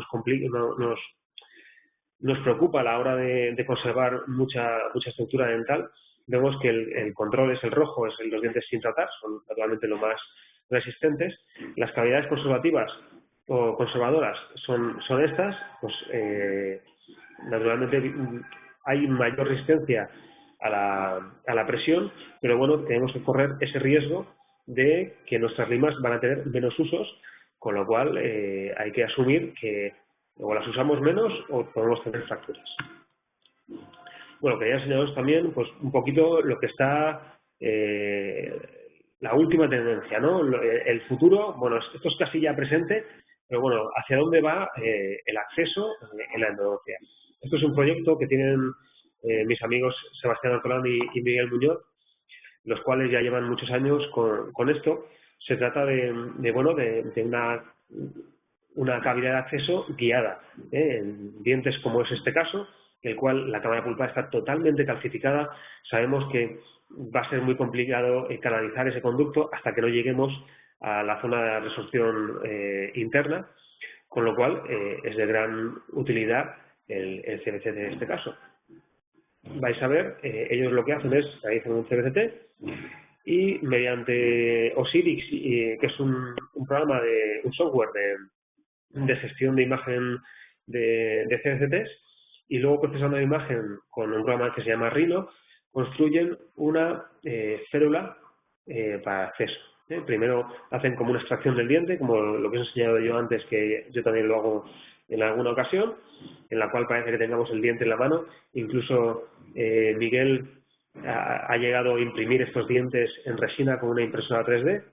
nos preocupa a la hora de conservar mucha estructura dental, vemos que el control es el rojo, es los dientes sin tratar, son naturalmente lo más resistentes. Las cavidades conservativas o conservadoras son estas, pues naturalmente hay mayor resistencia a la presión, pero bueno, tenemos que correr ese riesgo de que nuestras limas van a tener menos usos, con lo cual hay que asumir que o las usamos menos o podemos tener fracturas. Bueno, quería enseñaros también pues un poquito lo que está la última tendencia, ¿no? El futuro, bueno, esto es casi ya presente, pero bueno, ¿hacia dónde va el acceso en la endodoncia? Esto es un proyecto que tienen mis amigos Sebastián Artolán y Miguel Muñoz, los cuales ya llevan muchos años con esto. Se trata de una cavidad de acceso guiada, en dientes como es este caso, en el cual la cámara pulpar está totalmente calcificada. Sabemos que va a ser muy complicado canalizar ese conducto hasta que no lleguemos a la zona de resorción interna, con lo cual es de gran utilidad el CBCT en este caso. Vais a ver, ellos lo que hacen es realizan un CBCT y mediante Osirix, que es un programa un software de gestión de imagen de CBCTs, y luego procesando la imagen con un programa que se llama Rhino, construyen una férula para acceso. Primero hacen como una extracción del diente, como lo que os he enseñado yo antes, que yo también lo hago en alguna ocasión, en la cual parece que tengamos el diente en la mano. Incluso Miguel ha llegado a imprimir estos dientes en resina con una impresora 3D,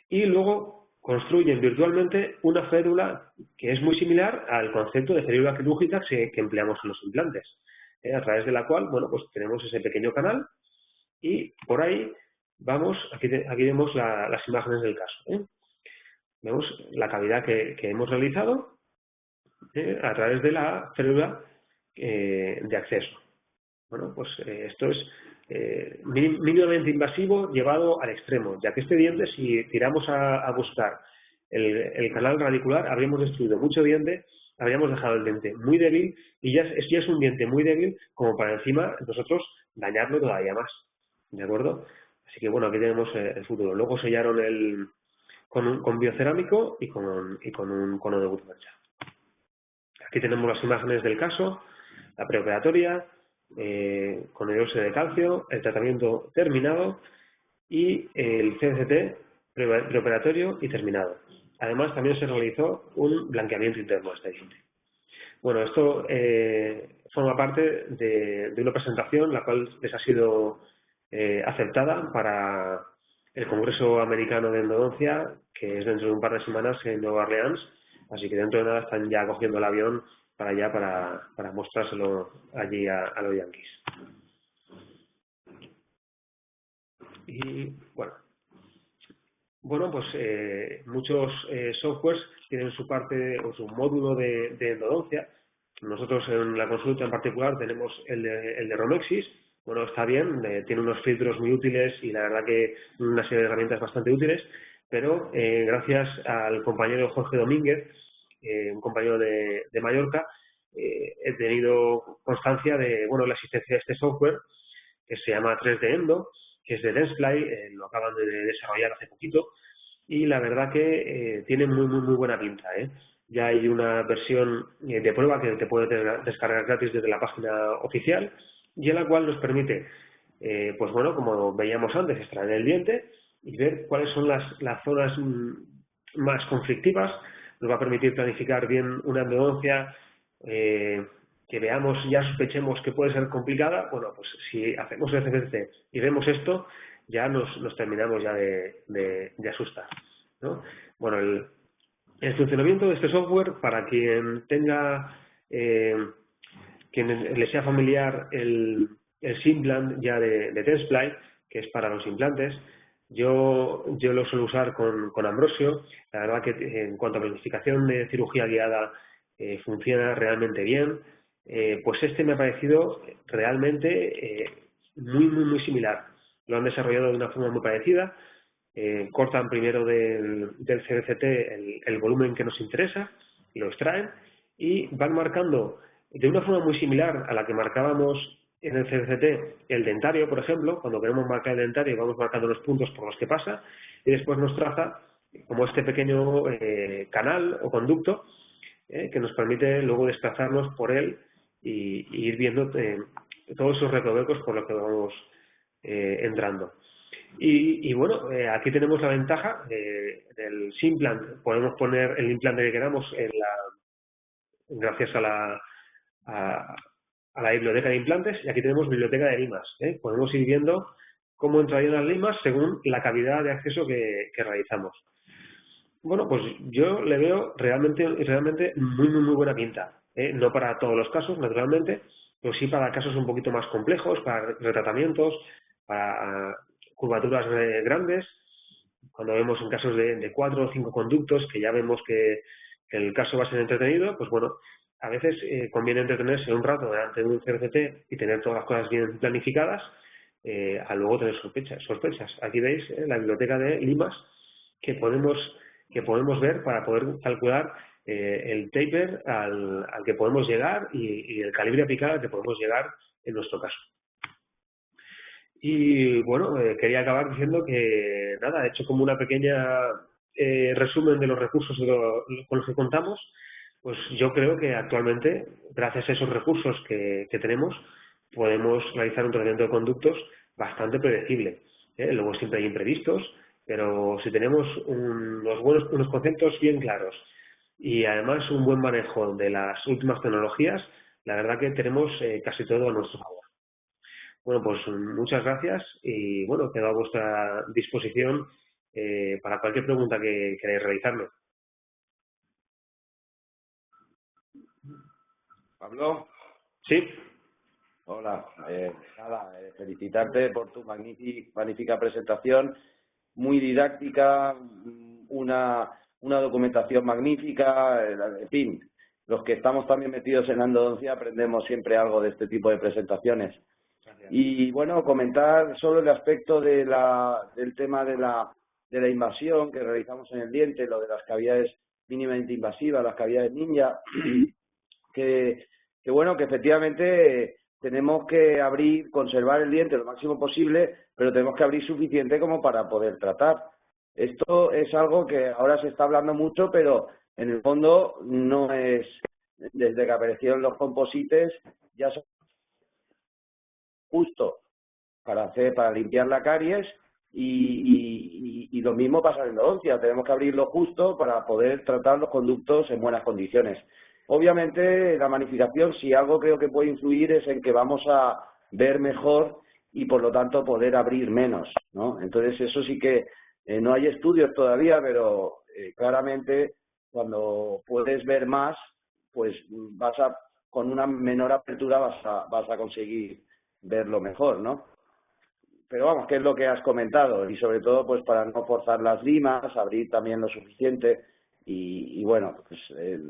y luego construyen virtualmente una férula que es muy similar al concepto de férula quirúrgica que empleamos en los implantes, a través de la cual, bueno, pues tenemos ese pequeño canal y por ahí vamos, aquí vemos las imágenes del caso. Vemos la cavidad que hemos realizado a través de la férula de acceso. Bueno, pues esto es mínimamente invasivo llevado al extremo, ya que este diente, si tiramos a buscar el canal radicular, habríamos destruido mucho diente, habríamos dejado el diente muy débil y ya es un diente muy débil como para encima nosotros dañarlo todavía más. ¿De acuerdo? Así que bueno, aquí tenemos el futuro. Luego sellaron con biocerámico y con un cono de Guttmacher. Aquí tenemos las imágenes del caso, la preoperatoria, con el óxido de calcio, el tratamiento terminado y el CBCT preoperatorio y terminado. Además, también se realizó un blanqueamiento interno de este diente. Bueno, esto forma parte de una presentación la cual les ha sido aceptada para el Congreso Americano de Endodoncia, que es dentro de un par de semanas en Nueva Orleans, así que dentro de nada están ya cogiendo el avión para allá para mostrárselo allí a los yanquis. Y bueno, pues muchos softwares tienen su parte o su módulo de endodoncia. Nosotros en la consulta en particular tenemos el de Romexis. Bueno, está bien, tiene unos filtros muy útiles y la verdad que una serie de herramientas bastante útiles, pero gracias al compañero Jorge Domínguez, un compañero de Mallorca, he tenido constancia de la existencia de este software que se llama 3D Endo, que es de Dentsply, lo acaban de desarrollar hace poquito, y la verdad que tiene muy buena pinta. Ya hay una versión de prueba que te puedes descargar gratis desde la página oficial, y en la cual nos permite, pues bueno, como veíamos antes, extraer el diente y ver cuáles son las zonas más conflictivas. Nos va a permitir planificar bien una endodoncia que veamos, ya sospechemos que puede ser complicada. Bueno, pues si hacemos el CBCT y vemos esto, ya nos terminamos ya de asustar, ¿no? Bueno, el funcionamiento de este software, para quien tenga quien le sea familiar el Simplant ya de Dentsply, que es para los implantes, yo lo suelo usar con Ambrosio. La verdad que en cuanto a planificación de cirugía guiada funciona realmente bien. Pues este me ha parecido realmente muy similar. Lo han desarrollado de una forma muy parecida. Cortan primero del CBCT el volumen que nos interesa, lo extraen y van marcando de una forma muy similar a la que marcábamos en el CBCT el dentario, por ejemplo. Cuando queremos marcar el dentario vamos marcando los puntos por los que pasa y después nos traza como este pequeño canal o conducto que nos permite luego desplazarnos por él y ir viendo todos esos recovecos por los que vamos entrando. Y bueno, aquí tenemos la ventaja del Simplant. Podemos poner el implante que queramos gracias a la biblioteca de implantes, y aquí tenemos biblioteca de limas. Podemos ir viendo cómo entrarían las limas según la cavidad de acceso que realizamos. Bueno, pues yo le veo realmente muy buena pinta. No para todos los casos, naturalmente, pero sí para casos un poquito más complejos, para retratamientos, para curvaturas grandes. Cuando vemos en casos de 4 o 5 conductos, que ya vemos que el caso va a ser entretenido, pues bueno, a veces conviene entretenerse un rato delante de un CRCT y tener todas las cosas bien planificadas, a luego tener sospechas. Aquí veis la biblioteca de limas que podemos ver para poder calcular el taper al que podemos llegar y el calibre aplicado al que podemos llegar en nuestro caso. Y bueno, quería acabar diciendo que nada, he hecho como una pequeña resumen de los recursos con los que contamos. Pues yo creo que actualmente, gracias a esos recursos que tenemos, podemos realizar un tratamiento de conductos bastante predecible. Luego siempre hay imprevistos, pero si tenemos unos conceptos bien claros y además un buen manejo de las últimas tecnologías, la verdad que tenemos casi todo a nuestro favor. Bueno, pues muchas gracias y bueno, quedo a vuestra disposición para cualquier pregunta que queráis realizarme. Pablo. Sí. Hola, felicitarte por tu magnífica presentación, muy didáctica, una documentación magnífica, en fin, los que estamos también metidos en la endodoncia aprendemos siempre algo de este tipo de presentaciones. Gracias. Y bueno, comentar solo el aspecto del tema de la invasión que realizamos en el diente, lo de las cavidades mínimamente invasivas, las cavidades ninja, que bueno, que efectivamente tenemos que conservar el diente lo máximo posible, pero tenemos que abrir suficiente como para poder tratar. Esto es algo que ahora se está hablando mucho, pero en el fondo no es, desde que aparecieron los composites, ya son justo para limpiar la caries y lo mismo pasa en endodoncia, tenemos que abrirlo justo para poder tratar los conductos en buenas condiciones. Obviamente, la magnificación, si algo creo que puede influir, es en que vamos a ver mejor y, por lo tanto, poder abrir menos, ¿no? Entonces, eso sí que no hay estudios todavía, pero claramente, cuando puedes ver más, pues con una menor apertura vas a conseguir verlo mejor, ¿no? Pero vamos, que es lo que has comentado, y sobre todo, pues para no forzar las limas, abrir también lo suficiente. Y bueno, pues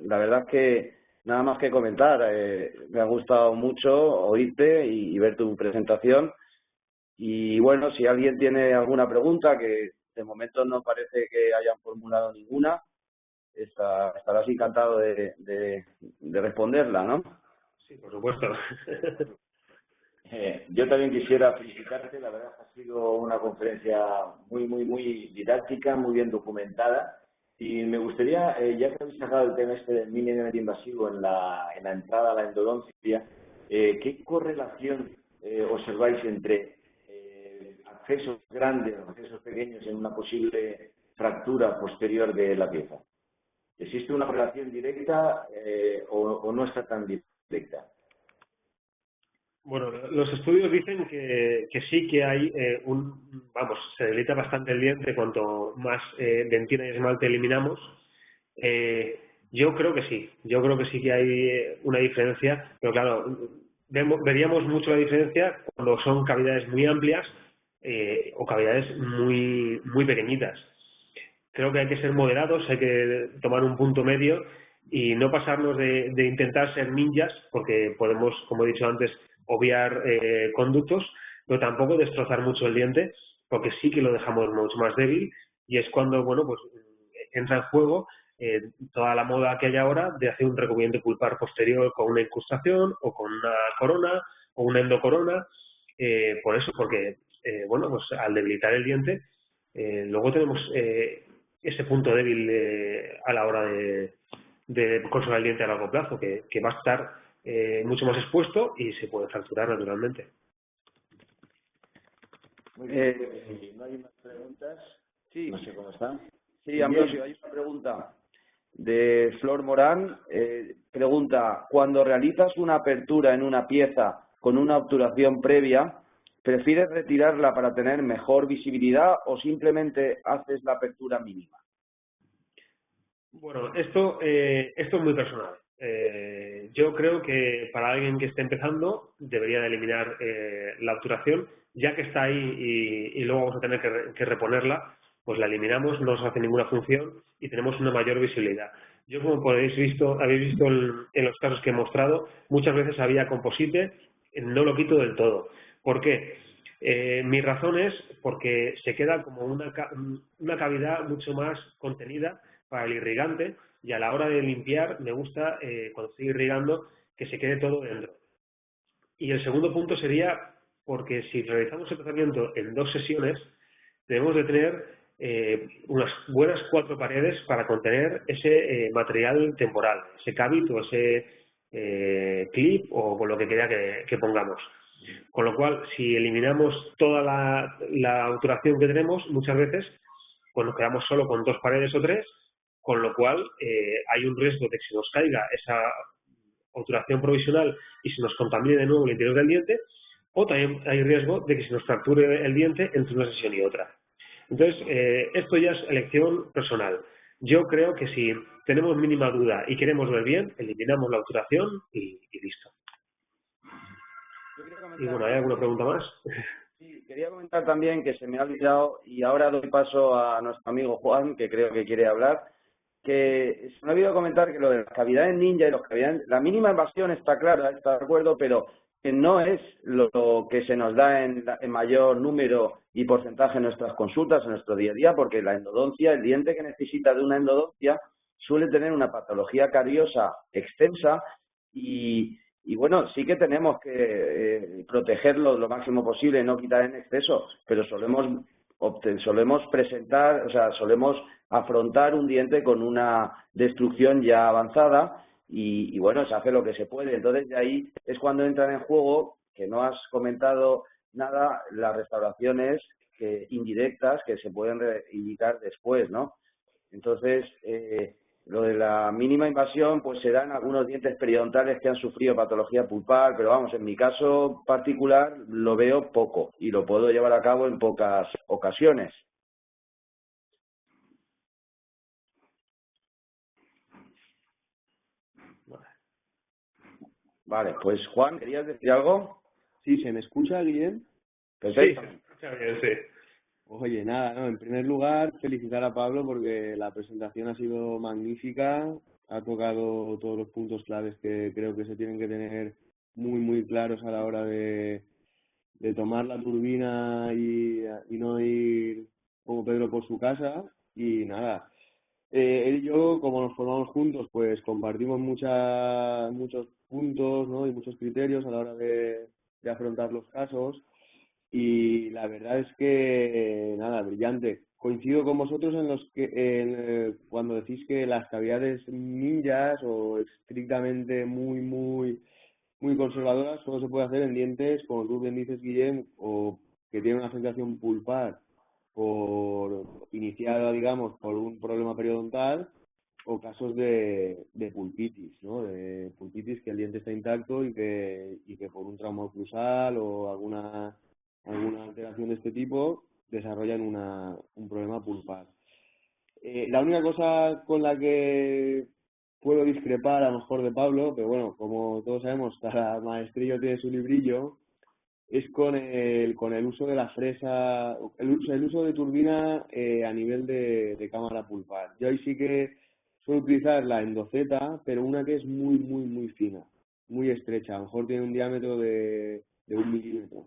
la verdad es que nada más que comentar, me ha gustado mucho oírte y ver tu presentación. Y bueno, si alguien tiene alguna pregunta, que de momento no parece que hayan formulado ninguna, estarás encantado de responderla, ¿no? Sí, por supuesto. Yo también quisiera felicitarte, la verdad ha sido una conferencia muy didáctica, muy bien documentada. Y me gustaría, ya que habéis sacado el tema este del mínimamente invasivo en la entrada a la endodoncia, ¿qué correlación observáis entre accesos grandes o accesos pequeños en una posible fractura posterior de la pieza? ¿Existe una relación directa o no está tan directa? Bueno, los estudios dicen que sí que hay se debilita bastante el diente cuanto más dentina y esmalte eliminamos. Yo creo que sí que hay una diferencia, pero claro, veríamos mucho la diferencia cuando son cavidades muy amplias o cavidades muy pequeñitas. Creo que hay que ser moderados, hay que tomar un punto medio y no pasarnos de intentar ser ninjas, porque podemos, como he dicho antes, obviar conductos, pero tampoco destrozar mucho el diente, porque sí que lo dejamos mucho más débil y es cuando, bueno, pues entra en juego toda la moda que hay ahora de hacer un recubrimiento pulpar posterior con una incrustación o con una corona o una endocorona, por eso, porque, bueno, pues al debilitar el diente, luego tenemos ese punto débil a la hora de conservar el diente a largo plazo, que va a estar mucho más expuesto y se puede fracturar naturalmente. Muy bien, si no hay más preguntas, Sí. no sé cómo está. Sí, Ambrosio, hay una pregunta de Flor Morán. Pregunta, cuando realizas una apertura en una pieza con una obturación previa, ¿prefieres retirarla para tener mejor visibilidad o simplemente haces la apertura mínima? Bueno, esto es muy personal. Yo creo que para alguien que esté empezando debería de eliminar la obturación, ya que está ahí y luego vamos a tener que reponerla, pues la eliminamos, no nos hace ninguna función y tenemos una mayor visibilidad. Yo, como habéis visto en los casos que he mostrado, muchas veces había composite, no lo quito del todo. ¿Por qué? Mi razón es porque se queda como una cavidad mucho más contenida para el irrigante y a la hora de limpiar me gusta, cuando estoy irrigando, que se quede todo dentro. Y el segundo punto sería porque si realizamos el tratamiento en 2 sesiones, debemos de tener unas buenas 4 paredes para contener ese material temporal, ese cavit o ese clip o con lo que quiera que pongamos. Con lo cual, si eliminamos toda la obturación que tenemos, muchas veces pues nos quedamos solo con 2 paredes o 3, con lo cual hay un riesgo de que se nos caiga esa obturación provisional y se nos contamine de nuevo el interior del diente, o también hay riesgo de que se nos fracture el diente entre una sesión y otra. Entonces, esto ya es elección personal. Yo creo que si tenemos mínima duda y queremos ver bien, eliminamos la obturación y listo. Y bueno, ¿hay alguna pregunta más? Sí, quería comentar también que se me ha olvidado y ahora doy paso a nuestro amigo Juan, que creo que quiere hablar, que se me ha olvidado comentar que lo de las cavidades ninja y los cavidades, la mínima invasión está clara, está de acuerdo, pero que no es lo que se nos da en mayor número y porcentaje en nuestras consultas, en nuestro día a día, porque la endodoncia, el diente que necesita de una endodoncia suele tener una patología cariosa extensa y bueno, sí que tenemos que protegerlo lo máximo posible, no quitar en exceso, pero solemos presentar, o sea, solemos afrontar un diente con una destrucción ya avanzada y bueno, se hace lo que se puede. Entonces, de ahí es cuando entran en juego, que no has comentado nada, las restauraciones indirectas que se pueden indicar después, ¿no? Entonces, lo de la mínima invasión, pues se dan algunos dientes periodontales que han sufrido patología pulpar, pero vamos, en mi caso particular lo veo poco y lo puedo llevar a cabo en pocas ocasiones. Vale, pues Juan, ¿querías decir algo? Sí, ¿se me escucha, Guillem? Perfecto. Sí, se escucha bien, sí. Oye, nada, no, en primer lugar, felicitar a Pablo porque la presentación ha sido magnífica, ha tocado todos los puntos claves que creo que se tienen que tener muy claros a la hora de tomar la turbina y no ir como Pedro por su casa. Y nada, él y yo, como nos formamos juntos, pues compartimos muchos puntos, ¿no? Y muchos criterios a la hora de afrontar los casos. Y la verdad es que, nada, brillante. Coincido con vosotros cuando decís que las cavidades ninjas o estrictamente muy conservadoras solo se puede hacer en dientes, como tú bien dices, Guillem, o que tienen una afectación pulpar iniciada, digamos, por un problema periodontal o casos de pulpitis, ¿no? De pulpitis que el diente está intacto y que por un trauma oclusal o alguna alteración de este tipo desarrollan un problema pulpar. La única cosa con la que puedo discrepar a lo mejor de Pablo, pero bueno, como todos sabemos, cada maestrillo tiene su librillo, es con el uso de la fresa, el uso de turbina a nivel de cámara pulpar. Yo ahí sí que suelo utilizar la endoceta, pero una que es muy, muy, muy fina, muy estrecha, a lo mejor tiene un diámetro de 1 milímetro.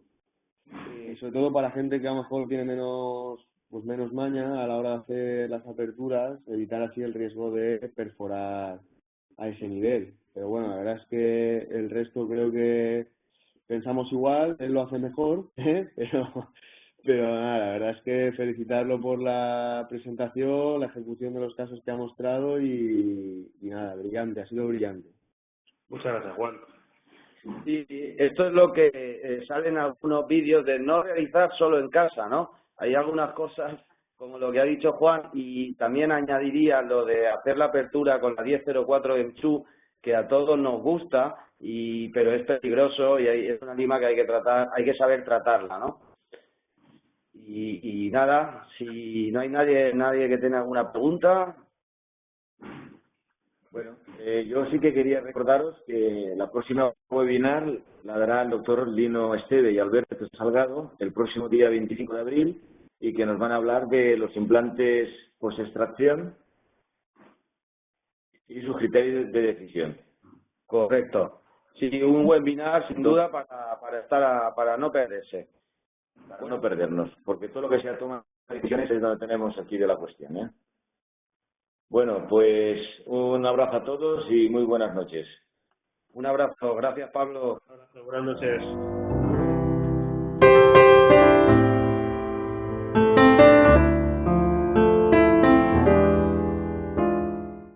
Sobre todo para gente que a lo mejor tiene menos maña a la hora de hacer las aperturas, evitar así el riesgo de perforar a ese nivel. Pero bueno, la verdad es que el resto creo que pensamos igual, él lo hace mejor, pero nada, la verdad es que felicitarlo por la presentación, la ejecución de los casos que ha mostrado y nada, brillante, ha sido brillante. Muchas gracias, Juan. Y esto es lo que sale en algunos vídeos de no realizar solo en casa, ¿no? Hay algunas cosas, como lo que ha dicho Juan, y también añadiría lo de hacer la apertura con la 1004 Gensu, que a todos nos gusta, pero es peligroso y es una lima que hay que tratar, hay que saber tratarla, ¿no? Y nada, si no hay nadie que tenga alguna pregunta. Bueno, yo sí que quería recordaros que la próxima webinar la dará el doctor Lino Esteve y Alberto Salgado el próximo día 25 de abril y que nos van a hablar de los implantes post-extracción y sus criterios de decisión. Correcto. Sí, un webinar sin duda para no perderse. Para no perdernos, porque todo lo que sea toma de decisiones es donde tenemos aquí de la cuestión, ¿eh? Bueno, pues un abrazo a todos y muy buenas noches. Un abrazo. Gracias, Pablo. Buenas noches.